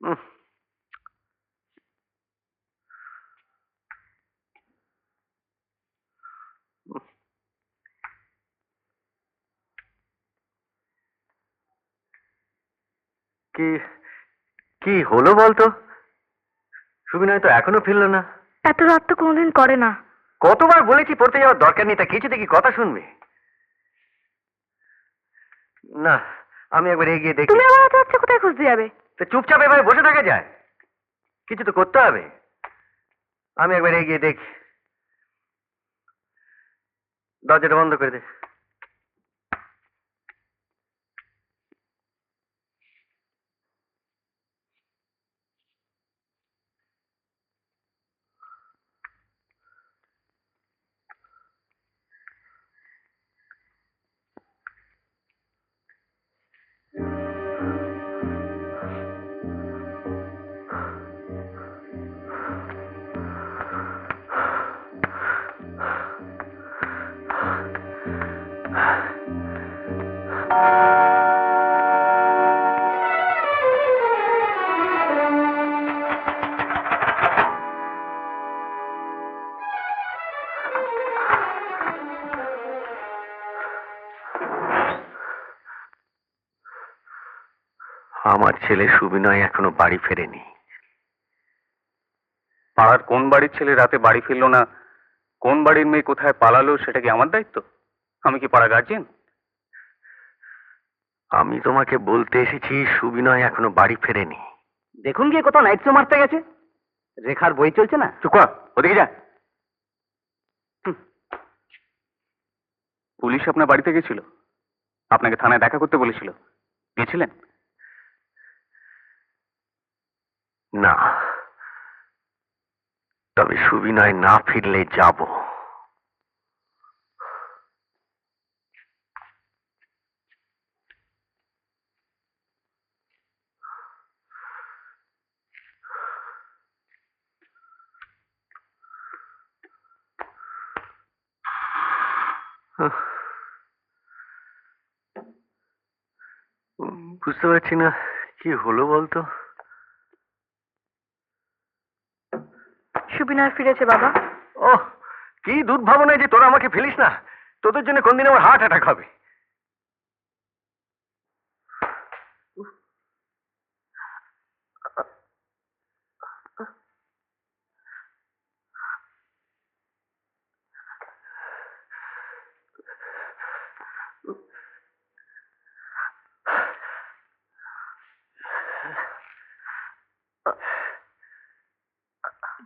উম, উম, কি কি হলো বলতো? সুবিনয় তো এখনো ফিরলো না। এত রাত তো কোনোদিন করে না। কতবার বলেছি পড়তে যাওয়ার দরকার নেই, তা কিছুতে কি কথা শুনবে? না, আমি একবার এগিয়ে দেখি। তুমি আবার এত রাত্রে কোথায় খুঁজতে যাবে? তো চুপচাপ এভাবে বসে থাকা যায়? কিছু তো করতে হবে। আমি একবার এগিয়ে দেখি। দরজাটা বন্ধ করে দে। আমার ছেলে সুবিনয় এখনো বাড়ি ফেরেনি। পাড়ার কোন বাড়ির ছেলে রাতে বাড়ি ফিরলো না, কোন বাড়ির মেয়ে কোথায় পালালো, সেটা কি আমার দায়িত্ব? আমি কি পাড়া গার্জিয়ান? আমি তোমাকে বলতে এসেছি সুবিনয় এখনো বাড়ি ফেরেনি। দেখুন গিয়ে কোথাও নাইট শো মারতে গেছে। রেখার বই চলছে না। চুপ কর, ওদিকে যা। পুলিশ আপনার বাড়িতে গেছিল, আপনাকে থানায় দেখা করতে বলেছিল, গেছিলেন? না, তবে সুবিনয় না ফিরলে যাব। বুঝতে পারছি না কি হলো বলতো। সুবিনয় ফিরেছে বাবা। ওহ, কি দুর্ভাবনায় যে তোরা আমাকে ফেলিস না। তোদের জন্য কোনদিন আমার হার্ট অ্যাটাক হবে।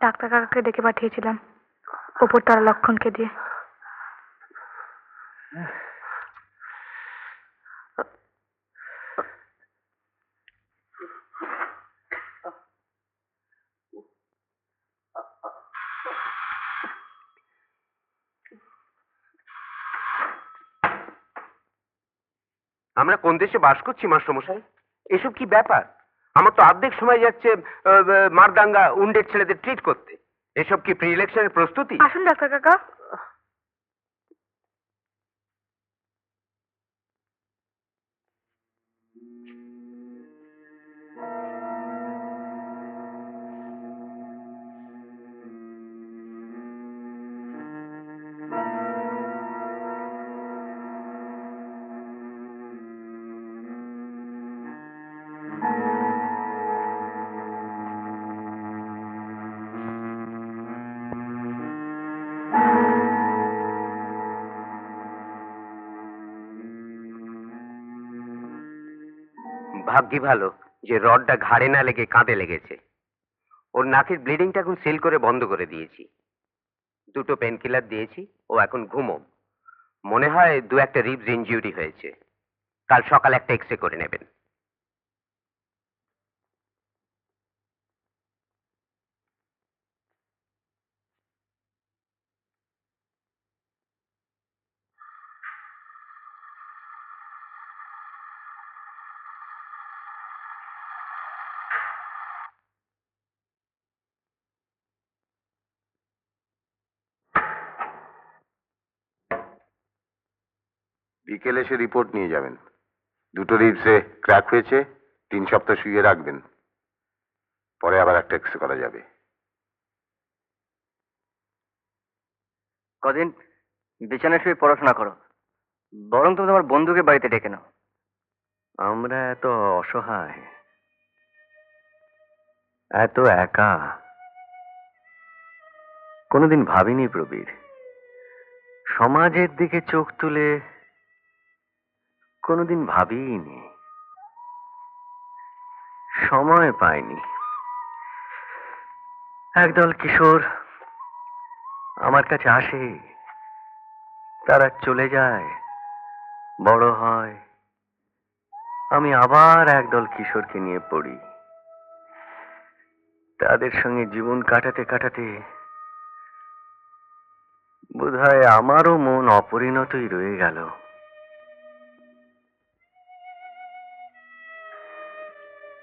ডাক্তার কাকাকে ডেকে পাঠিয়েছিলাম, ওপর তারা লক্ষণকে দিয়ে। আমরা কোন দেশে বাস করছি মাস্টারমশাই? এসব কি ব্যাপার? আমার তো অর্ধেক সময় যাচ্ছে মারদাঙ্গা উন্ডের ছেলেদের ট্রিট করতে। এসব কি প্রি ইলেকশনের প্রস্তুতি? আসুন ডাক্তার কাকা। ভাগ্যি ভালো যে রডটা ঘাড়ে না লেগে কাঁধে লেগেছে। ওর নাকের ব্লিডিংটা এখন সিল করে বন্ধ করে দিয়েছি। দুটো পেন কিলার দিয়েছি, ও এখন ঘুমো। মনে হয় দু একটা রিবস ইনজিউরি হয়েছে। কাল সকালে একটা এক্সরে করে নেবেন। বিকেলে এসে রিপোর্ট নিয়ে যাবেন। দুটো রিবসে ক্র্যাক হয়েছে, 3 সপ্তাহ শুয়ে রাখবেন। পরে আবার একটা এক্স করা যাবে। কদিন বিছানায় শুয়ে পড়াশোনা করো, বরং তুমি তোমার বন্ধুকে বাড়িতে ডেকে নাও। আমরা এত অসহায়, এত একা, কোনোদিন ভাবিনি প্রবীর। সমাজের দিকে চোখ তুলে কোনোদিন ভাবিনি, সময় পাইনি। একদল কিশোর আমার কাছে আসে, তারা চলে যায়, বড় হয়, আমি আবার একদল কিশোরকে নিয়ে পড়ি। তাদের সঙ্গে জীবন কাটাতে কাটাতে বোধহয় আমারও মন অপরিণতই রয়ে গেল।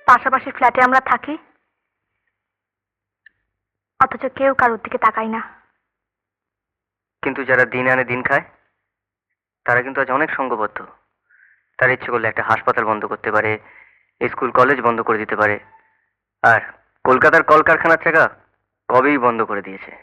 পাশাপাশি ফ্ল্যাটে আমরা থাকি, অথচ কেউ কারোর দিকে তাকাই না। কিন্তু যারা দিন আনে দিন খায়, তারা কিন্তু আজ অনেক সঙ্গবদ্ধ। তারা ইচ্ছে করলে একটা হাসপাতাল বন্ধ করতে পারে, স্কুল কলেজ বন্ধ করে দিতে পারে, আর কলকাতার কলকারখানার চাকা কবেই বন্ধ করে দিয়েছে।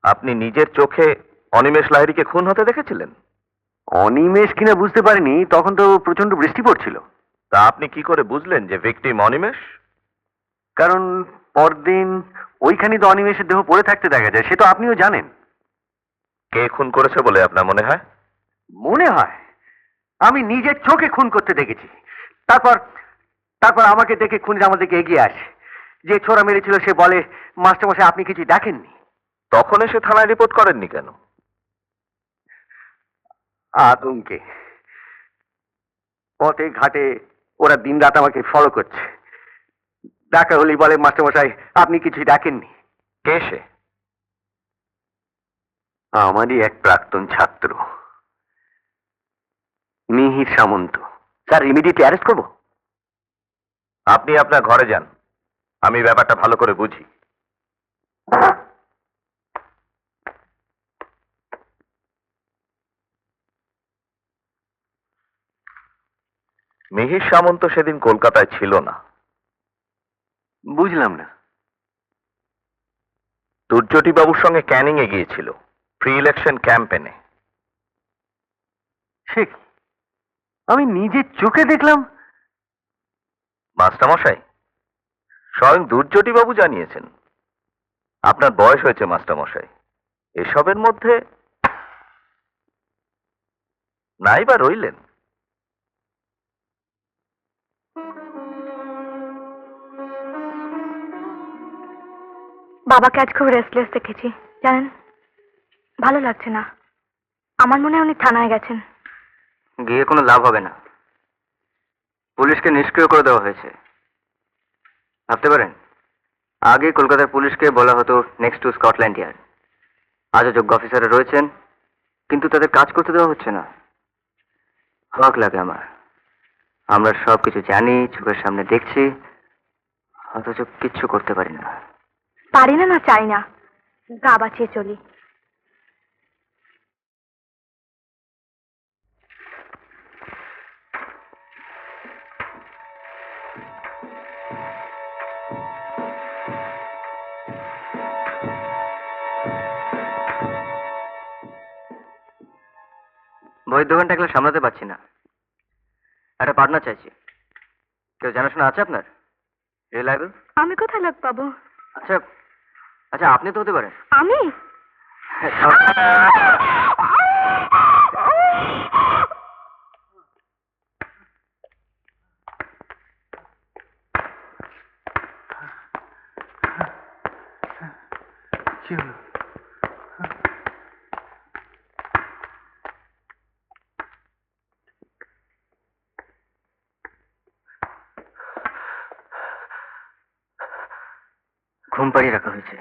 আপনি নিজের চোখে অনিমেষ লাহিড়ীকে খুন হতে দেখেছিলেন? অনিমেষ কিনা বুঝতে পারিনি, তখন তো প্রচন্ড বৃষ্টি পড়ছিল। তা আপনি কি করে বুঝলেন যে ভিকটিম অনিমেষ? কারণ পরদিন ওইখানেই তো অনিমেষের দেহ পড়ে থাকতে দেখা যায়, সে তো আপনিও জানেন। কে খুন করেছে বলে আপনার মনে হয়? মনে হয় আমি নিজের চোখে খুন করতে দেখেছি। তারপর তারপর আমাকে দেখে খুনিরা আমাদেরকে এগিয়ে আসে। যে ছোরা মেরেছিল সে বলে, মাস্টারমশাই আপনি কিছু দেখেননি। তখন এসে থানায় রিপোর্ট করেননি কেন? আতঙ্কে পথে ঘাটে ওরা দিনরাত আমাকে ফলো করছে। দেখা হলেই বলে, মাস্টারমশাই আপনি কিছু দেখেননি। কে সে? আমারই এক প্রাক্তন ছাত্র, মিহির সামন্ত। স্যার, ইমিডিয়েটলি অ্যারেস্ট করবো? আপনি আপনার ঘরে যান, আমি ব্যাপারটা ভালো করে বুঝি। মিহির সামন্ত সেদিন কলকাতায় ছিল না। বুঝলাম না। দুর্জটি বাবুর সঙ্গে ক্যানিং এ গিয়েছিল, প্রি ইলেকশন ক্যাম্পেনে। সে কি? আমি নিজের চোখে দেখলাম। মাস্টারমশাই, স্বয়ং দুর্জটি বাবু জানিয়েছেন। আপনার বয়স হয়েছে মাস্টারমশাই, এসবের মধ্যে নাই বা রইলেন। বাবাকে আজ খুব রেস্টলেস দেখেছি, জানেন, ভালো লাগছে না। আমার মনে হয় উনি থানায় গেছেন। গিয়ে কোনো লাভ হবে না, পুলিশকে নিষ্ক্রিয় করে দেওয়া হয়েছে। ভাবতে পারেন, আগে কলকাতার পুলিশকে বলা হতো নেক্সট টু স্কটল্যান্ড ইয়ার্ড। আজও যোগ্য অফিসাররা রয়েছেন, কিন্তু তাদের কাজ করতে দেওয়া হচ্ছে না। হক লাগে আমার। আমরা সব কিছু জানি, চোখের সামনে দেখছি, অথচ কিচ্ছু করতে পারি না। পারি না না চাই না, গা বাঁচিয়ে চলি। বইয়ের দোকানটা একলা সামলাতে পারছি না, একটা পার্টনার চাইছি। কেউ জানাশোনা আছে আপনার, রিলায়েবল? আমি কোথায় লোক পাবো? আচ্ছা আচ্ছা, আপনি তো হতে পারেন। আমি? ঘুম পাড়িয়ে রাখা হয়েছে।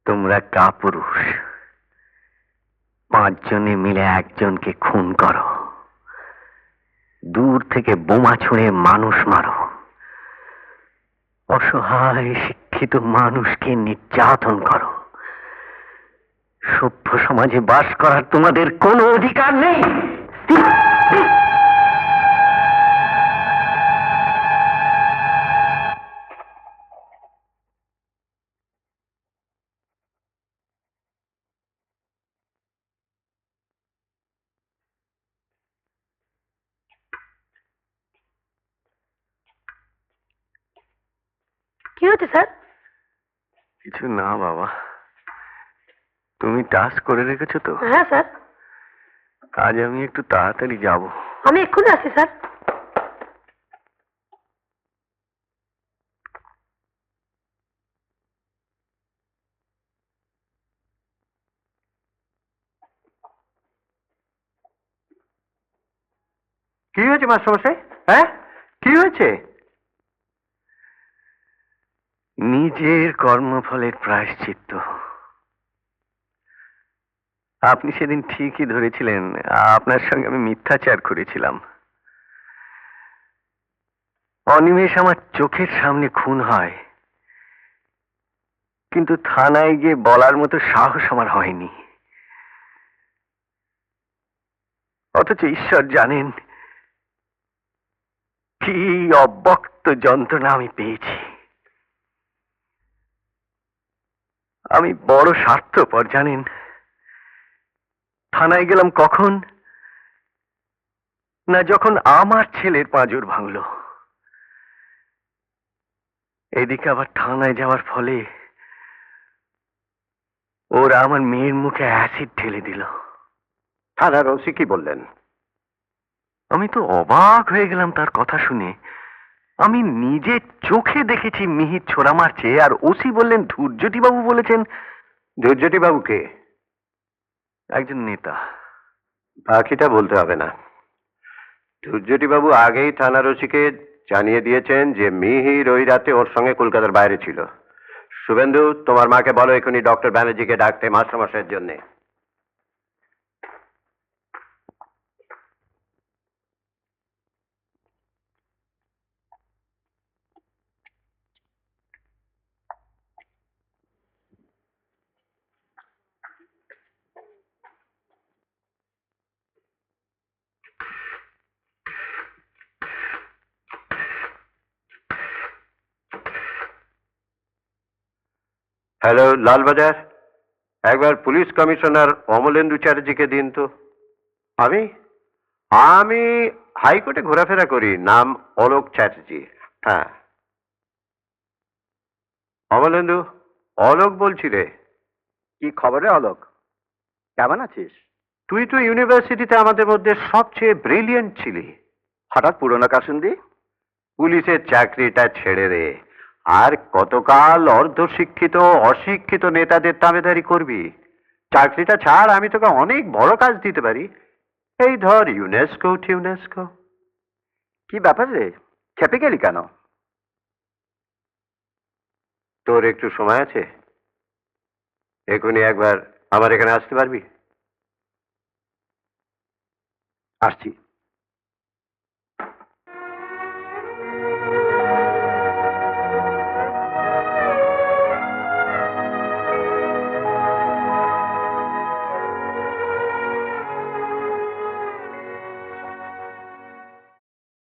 তোমরা কাপুরুষ, 5 জনে মিলে একজনকে খুন করো, দূর থেকে বোমা ছুঁড়ে মানুষ মারো, অসহায় শিক্ষিত মানুষকে নির্যাতন করো। সভ্য সমাজে বাস করার তোমাদের কোনো অধিকার নেই। কি হচ্ছে স্যার? কিছু না বাবা, তুমি টাস্ক করে রেখেছো তো? হ্যাঁ স্যার, আজ আমি একটু তাড়াতাড়ি যাব। আমি এক্ষুনি আসছি স্যার। কি হয়েছে মাস্টারমশাই? হ্যাঁ, কি হয়েছে? নিজের কর্মফলের প্রায়শ্চিত্ত। আপনি সেদিন ঠিকই ধরেছিলেন, আপনার সঙ্গে আমি মিথ্যাচার করেছিলাম। অনিমেষ আমার চোখের সামনে খুন হয়, কিন্তু থানায় গিয়ে বলার মতো সাহস আমার হয়নি। অথচ ঈশ্বর জানেন কি অব্যক্ত যন্ত্রণা আমি পেয়েছি। আমি বড় স্বার্থপর জানেন। থানায় গেলাম কখন? না যখন আমার ছেলের পাঁজর ভাঙল। এদিকে আবার থানায় যাওয়ার ফলে ওরা আমার মেয়ের মুখে অ্যাসিড ঢেলে দিল। থানার ওসি কি বললেন? আমি তো অবাক হয়ে গেলাম তার কথা শুনে। আমি নিজে চোখে দেখেছি মিহির ছোড়া মারছে, আর ওসি বললেন ধূর্যটি বাবু বলেছেন। ধূর্যটি বাবু কে? একজন নেতা। বাকিটা বলতে হবে না। ধূর্যটি বাবু আগেই থানার ওসিকে জানিয়ে দিয়েছেন যে মিহির ওই রাতে ওর সঙ্গে কলকাতার বাইরে ছিল। শুভেন্দু, তোমার মাকে বলো এখনই ডক্টর ব্যানার্জিকে ডাকতে মাস্টারমশাইয়ের জন্যে। হ্যালো লালবাজার, একবার পুলিশ কমিশনার অমলেন্দু চ্যাটার্জিকে দিন তো। আমি আমি হাইকোর্টে ঘোরাফেরা করি, নাম অলোক চ্যাটার্জি। হ্যাঁ, অমলেন্দু, অলোক বলছি রে। কি খবরে অলোক? কেমন আছিস? তুই তো ইউনিভার্সিটিতে আমাদের মধ্যে সবচেয়ে ব্রিলিয়েন্ট ছিলি। হঠাৎ পুরনো কাসুন্দি? পুলিশের চাকরিটা ছেড়ে দে, আর কতকাল অর্ধশিক্ষিত অশিক্ষিত নেতাদের তাবেদারি করবি? চাকরিটা ছাড়, আমি তোকে অনেক বড় কাজ দিতে পারি। এই ধর ইউনেস্কো টিউনেস্কো। কি ব্যাপার রে, খেপে গেলি কেন? তোর একটু সময় আছে? এখনই একবার আমার এখানে আসতে পারবি? আসছি।